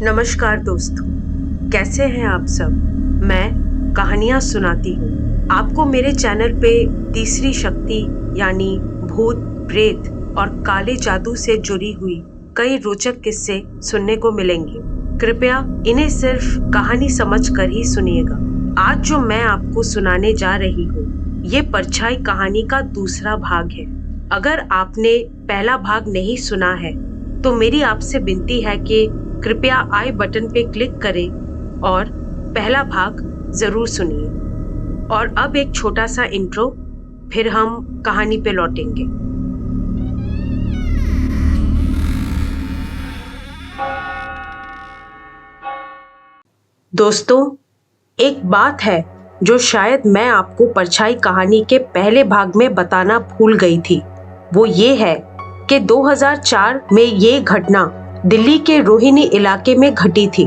नमस्कार दोस्तों, कैसे हैं आप सब। मैं कहानियाँ सुनाती हूँ आपको। मेरे चैनल पे तीसरी शक्ति यानी भूत, प्रेत और काले जादू से जुड़ी हुई कई रोचक किस्से सुनने को मिलेंगे। कृपया इन्हें सिर्फ कहानी समझकर ही सुनिएगा। आज जो मैं आपको सुनाने जा रही हूँ ये परछाई कहानी का दूसरा भाग है। अगर आपने पहला भाग नहीं सुना है तो मेरी आपसे विनती है कि कृपया आई बटन पे क्लिक करें और पहला भाग जरूर सुनिए। और अब एक छोटा सा इंट्रो, फिर हम कहानी पे लौटेंगे। दोस्तों, एक बात है जो शायद मैं आपको परछाई कहानी के पहले भाग में बताना भूल गई थी। वो ये है कि 2004 में ये घटना दिल्ली के रोहिणी इलाके में घटी थी,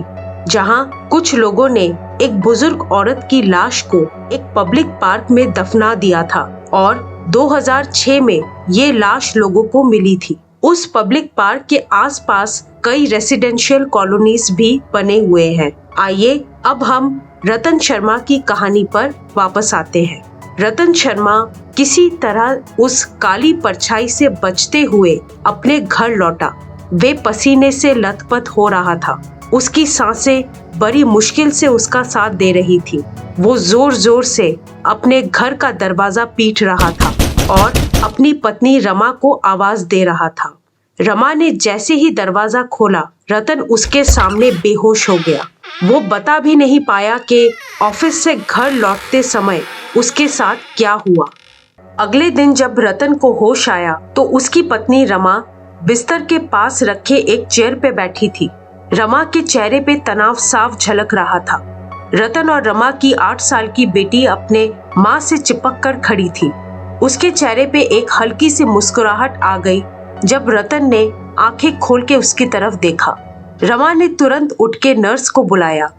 जहां कुछ लोगों ने एक बुजुर्ग औरत की लाश को एक पब्लिक पार्क में दफना दिया था और 2006 में ये लाश लोगों को मिली थी। उस पब्लिक पार्क के आसपास कई रेसिडेंशियल कॉलोनीज भी बने हुए हैं। आइए अब हम रतन शर्मा की कहानी पर वापस आते हैं। रतन शर्मा किसी तरह उस काली परछाई से बचते हुए अपने घर लौटा। वे पसीने से लथपथ हो रहा था। उसकी सांसें बड़ी मुश्किल से उसका साथ दे रही थी। वो जोर जोर से अपने घर का दरवाजा पीट रहा था और अपनी पत्नी रमा को आवाज दे रहा था। रमा ने जैसे ही दरवाजा खोला, रतन उसके सामने बेहोश हो गया। वो बता भी नहीं पाया कि ऑफिस से घर लौटते समय उसके साथ क्या हुआ। अगले दिन जब रतन को होश आया तो उसकी पत्नी रमा बिस्तर के पास रखे एक चेयर पे बैठी थी। रमा के चेहरे पे तनाव साफ झलक रहा था। रतन और रमा की 8 साल की बेटी अपने माँ से चिपक कर खड़ी थी। उसके चेहरे पे एक हल्की सी मुस्कुराहट आ गई जब रतन ने आंखें खोल के उसकी तरफ देखा। रमा ने तुरंत उठ के नर्स को बुलाया।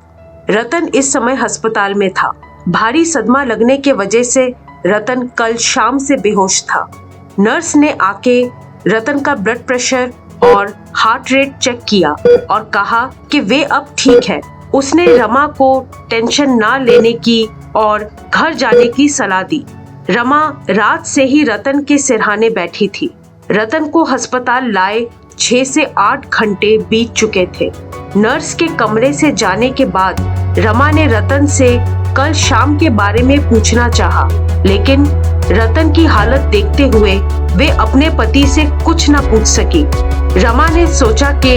रतन इस समय अस्पताल में था। भारी सदमा लगने के वजह से रतन कल शाम से बेहोश था। नर्स ने आके रतन का ब्लड प्रेशर और हार्ट रेट चेक किया और कहा कि वे अब ठीक है। उसने रमा को टेंशन ना लेने की और घर जाने की सलाह दी। रमा रात से ही रतन के सिरहाने बैठी थी। रतन को अस्पताल लाए 6 से 8 घंटे बीत चुके थे। नर्स के कमरे से जाने के बाद रमा ने रतन से कल शाम के बारे में पूछना चाहा, लेकिन रतन की हालत देखते हुए वे अपने पति से कुछ न पूछ सकी। रमा ने सोचा कि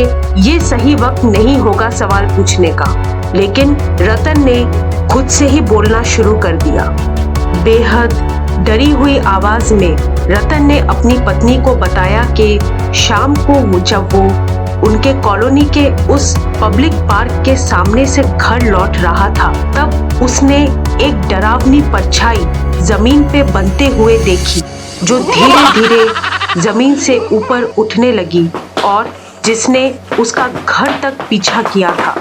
ये सही वक्त नहीं होगा सवाल पूछने का, लेकिन रतन ने खुद से ही बोलना शुरू कर दिया। बेहद डरी हुई आवाज में रतन ने अपनी पत्नी को बताया कि शाम को जब वो उनके कॉलोनी के उस पब्लिक पार्क के सामने से घर लौट रहा था, तब उसने एक डरावनी परछाई जमीन पे बनते हुए देखी, जो धीरे धीरे जमीन से ऊपर उठने लगी और जिसने उसका घर तक पीछा किया था।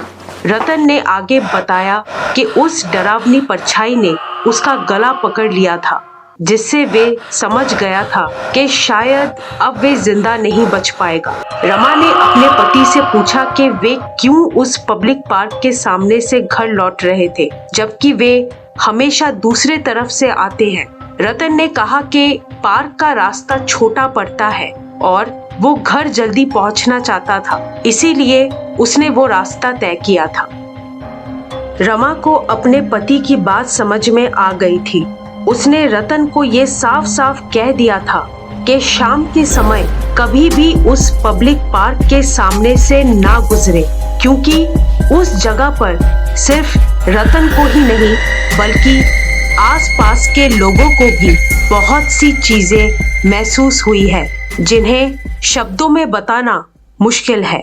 रतन ने आगे बताया कि उस डरावनी परछाई ने उसका गला पकड़ लिया था, जिससे वे समझ गया था कि शायद अब वे जिंदा नहीं बच पाएगा। रमा ने अपने पति से पूछा कि वे क्यों उस पब्लिक पार्क के सामने से घर लौट रहे थे, जबकि वे हमेशा दूसरे तरफ से आते हैं। रतन ने कहा कि पार्क का रास्ता छोटा पड़ता है और वो घर जल्दी पहुंचना चाहता था, इसीलिए उसने वो रास्ता तय किया था। रमा को अपने पति की बात समझ में आ गई थी। उसने रतन को ये साफ साफ कह दिया था कि शाम के समय कभी भी उस पब्लिक पार्क के सामने से ना गुजरे, क्योंकि उस जगह पर सिर्फ रतन को ही नहीं बल्कि आसपास के लोगों को भी बहुत सी चीजें महसूस हुई है जिन्हें शब्दों में बताना मुश्किल है।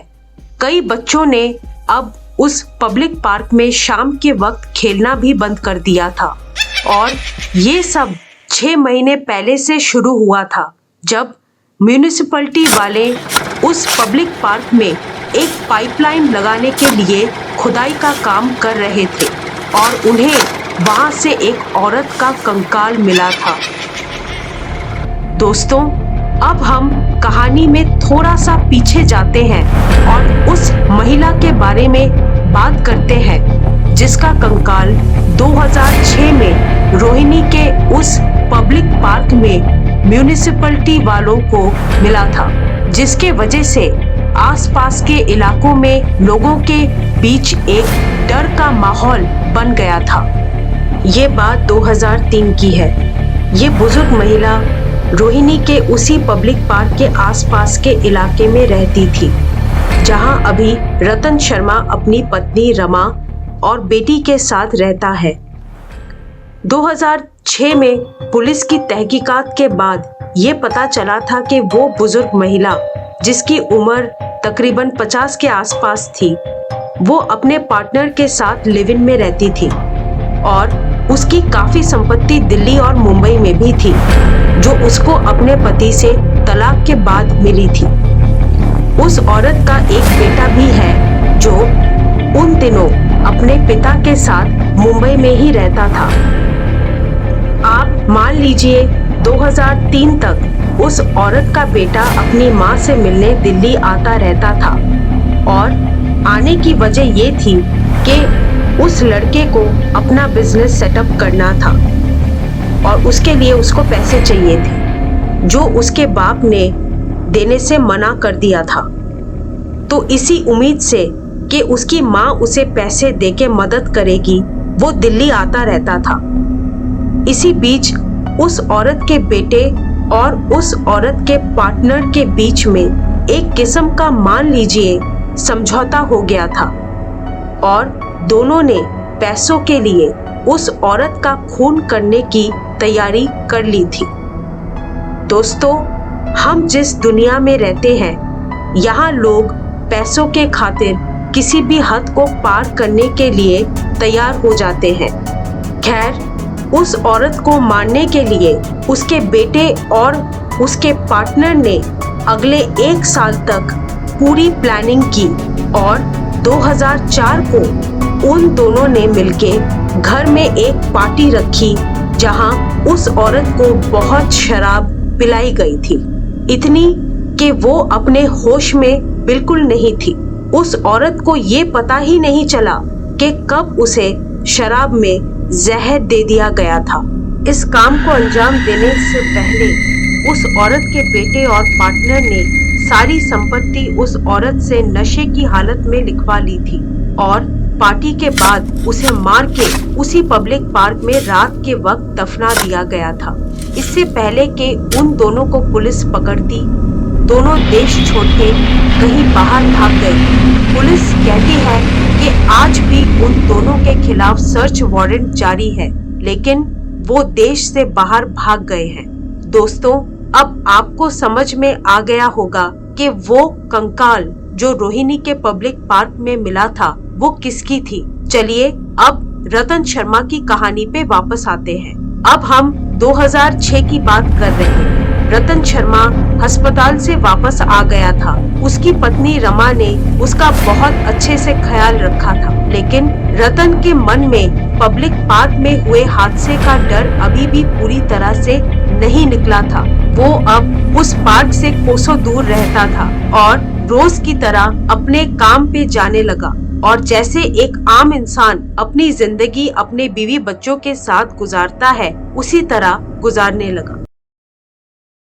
कई बच्चों ने अब उस पब्लिक पार्क में शाम के वक्त खेलना भी बंद कर दिया था और ये सब 6 महीने पहले से शुरू हुआ था, जब म्यूनिसिपैलिटी वाले उस पब्लिक पार्क में एक पाइपलाइन लगाने के लिए खुदाई का काम कर रहे थे और उन्हें वहां से एक औरत का कंकाल मिला था। दोस्तों, अब हम कहानी में थोड़ा सा पीछे जाते हैं और उस महिला के बारे में बात करते हैं जिसका कंकाल 2006 में रोहिणी के उस पब्लिक पार्क में म्यूनिसिपैलिटी वालों को मिला था, जिसके वजह से आसपास के इलाकों में लोगों के बीच एक डर का माहौल बन गया था। ये बात 2003 की है। ये बुजुर्ग महिला रोहिणी के उसी पब्लिक पार्क के आसपास के इलाके में रहती थी, जहां अभी रतन शर्मा अपनी पत्नी रमा और बेटी के साथ रहता है। 2006 में पुलिस की तहकीकात के बाद ये पता चला था कि वो बुजुर्ग महिला, जिसकी उम्र तकरीबन 50 के आसपास थी, वो अपने पार्टनर के साथ लिव इन में रहती थी और उसकी काफी संपत्ति दिल्ली और मुंबई में भी थी, जो उसको अपने पति से तलाक के बाद मिली थी। उस औरत का एक बेटा भी है जो उन दिनों अपने पिता के साथ मुंबई में ही रहता था। आप मान लीजिए 2003 तक उस औरत का बेटा अपनी माँ से मिलने दिल्ली आता रहता था और आने की वजह ये थी कि उस लड़के को अपना बिजनेस सेटअप करना था और उसके लिए उसको पैसे चाहिए थे, जो उसके बाप ने देने से मना कर दिया था। तो इसी उम्मीद से कि उसकी माँ उसे पैसे देके मदद करेगी, वो दिल्ली आता रहता था। इसी बीच उस औरत के बेटे और उस औरत के पार्टनर के बीच में एक किस्म का मान लीजिए समझौता हो गया था और दोनों ने पैसों के लिए उस औरत का खून करने की तैयारी कर ली थी। दोस्तों, हम जिस दुनिया में रहते हैं, यहाँ लोग पैसों के खातिर किसी भी हद को पार करने के लिए तैयार हो जाते हैं। खैर, उस औरत को मारने के लिए उसके बेटे और उसके पार्टनर ने अगले 1 साल तक पूरी प्लानिंग की और 2004 को उन दोनों ने मिलके घर में एक पार्टी रखी, जहां उस औरत को बहुत शराब पिलाई गई थी, इतनी कि वो अपने होश में बिल्कुल नहीं थी। उस औरत को ये पता ही नहीं चला कि कब उसे शराब में जहर दे दिया गया था। इस काम को अंजाम देने से पहले उस औरत के बेटे और पार्टनर ने सारी संपत्ति उस औरत से नशे की हालत में लिखवा ली थी और पार्टी के बाद उसे मार के उसी पब्लिक पार्क में रात के वक्त दफना दिया गया था। इससे पहले कि उन दोनों को पुलिस पकड़ती, दोनों देश छोड़ के कहीं बाहर भाग गए। पुलिस कहती है कि आज भी उन दोनों के खिलाफ सर्च वारंट जारी है, लेकिन वो देश से बाहर भाग गए हैं। दोस्तों, अब आपको समझ में आ गया होगा कि वो कंकाल जो रोहिणी के पब्लिक पार्क में मिला था वो किसकी थी। चलिए अब रतन शर्मा की कहानी पे वापस आते हैं। अब हम 2006 की बात कर रहे हैं। रतन शर्मा अस्पताल से वापस आ गया था। उसकी पत्नी रमा ने उसका बहुत अच्छे से ख्याल रखा था, लेकिन रतन के मन में पब्लिक पार्क में हुए हादसे का डर अभी भी पूरी तरह से नहीं निकला था। वो अब उस पार्क से कोसों दूर रहता था और रोज की तरह अपने काम पे जाने लगा और जैसे एक आम इंसान अपनी जिंदगी अपने बीवी बच्चों के साथ गुजारता है, उसी तरह गुजारने लगा।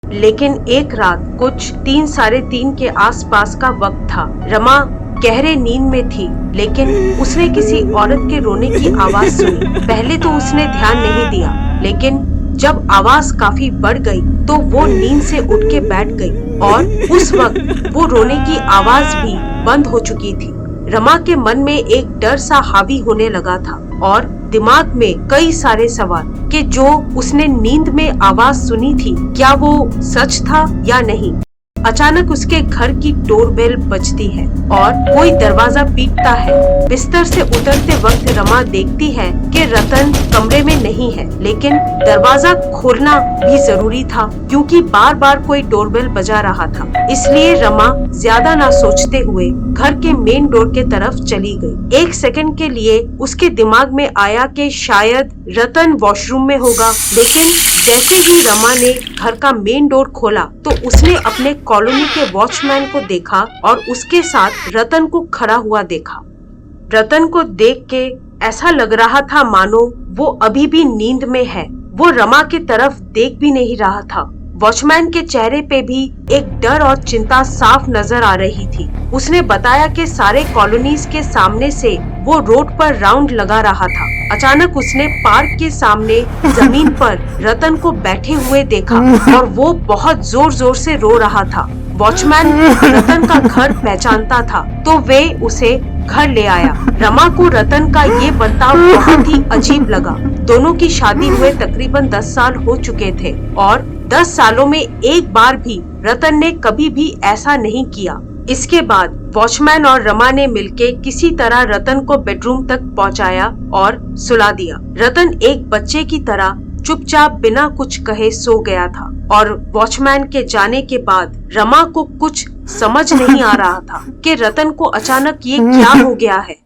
लेकिन एक रात कुछ 3 साढ़े 3 के आसपास का वक्त था। रमा गहरे नींद में थी, लेकिन उसने किसी औरत के रोने की आवाज सुनी। पहले तो उसने ध्यान नहीं दिया, लेकिन जब आवाज काफी बढ़ गई तो वो नींद से उठ के बैठ गई और उस वक्त वो रोने की आवाज भी बंद हो चुकी थी। रमा के मन में एक डर सा हावी होने लगा था और दिमाग में कई सारे सवाल कि जो उसने नींद में आवाज सुनी थी, क्या वो सच था या नहीं। अचानक उसके घर की डोरबेल बजती है और कोई दरवाजा पीटता है। बिस्तर से उतरते वक्त रमा देखती है कि रतन कमरे में नहीं है, लेकिन दरवाजा खोलना भी जरूरी था क्योंकि बार बार कोई डोरबेल बजा रहा था। इसलिए रमा ज्यादा ना सोचते हुए घर के मेन डोर के तरफ चली गई। 1 सेकंड के लिए उसके दिमाग में आया कि शायद रतन वॉशरूम में होगा, लेकिन जैसे ही रमा ने घर का मेन डोर खोला तो उसने अपने कॉलोनी के वॉचमैन को देखा और उसके साथ रतन को खड़ा हुआ देखा। रतन को देख के ऐसा लग रहा था मानो वो अभी भी नींद में है। वो रमा की तरफ देख भी नहीं रहा था। वॉचमैन के चेहरे पे भी एक डर और चिंता साफ नजर आ रही थी। उसने बताया कि सारे कॉलोनीज के सामने से वो रोड पर राउंड लगा रहा था। अचानक उसने पार्क के सामने जमीन पर रतन को बैठे हुए देखा और वो बहुत जोर जोर से रो रहा था। वॉचमैन रतन का घर पहचानता था तो वे उसे घर ले आया। रमा को रतन का ये बर्ताव बहुत ही अजीब लगा। दोनों की शादी हुए तकरीबन 10 साल हो चुके थे और 10 सालों में एक बार भी रतन ने कभी भी ऐसा नहीं किया। इसके बाद वॉचमैन और रमा ने मिलके किसी तरह रतन को बेडरूम तक पहुंचाया और सुला दिया। रतन एक बच्चे की तरह चुपचाप बिना कुछ कहे सो गया था और वॉचमैन के जाने के बाद रमा को कुछ समझ नहीं आ रहा था कि रतन को अचानक ये क्या हो गया है।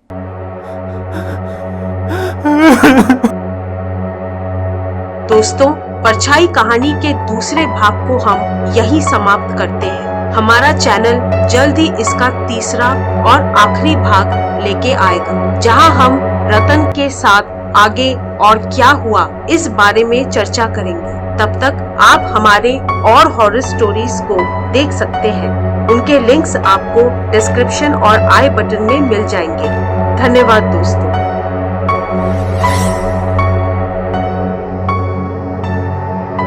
दोस्तों, परछाई कहानी के दूसरे भाग को हम यही समाप्त करते हैं। हमारा चैनल जल्द ही इसका तीसरा और आखिरी भाग लेके आएगा, जहां हम रतन के साथ आगे और क्या हुआ इस बारे में चर्चा करेंगे। तब तक आप हमारे और हॉरर स्टोरीज को देख सकते हैं। उनके लिंक्स आपको डिस्क्रिप्शन और आई बटन में मिल जाएंगे। धन्यवाद दोस्तों।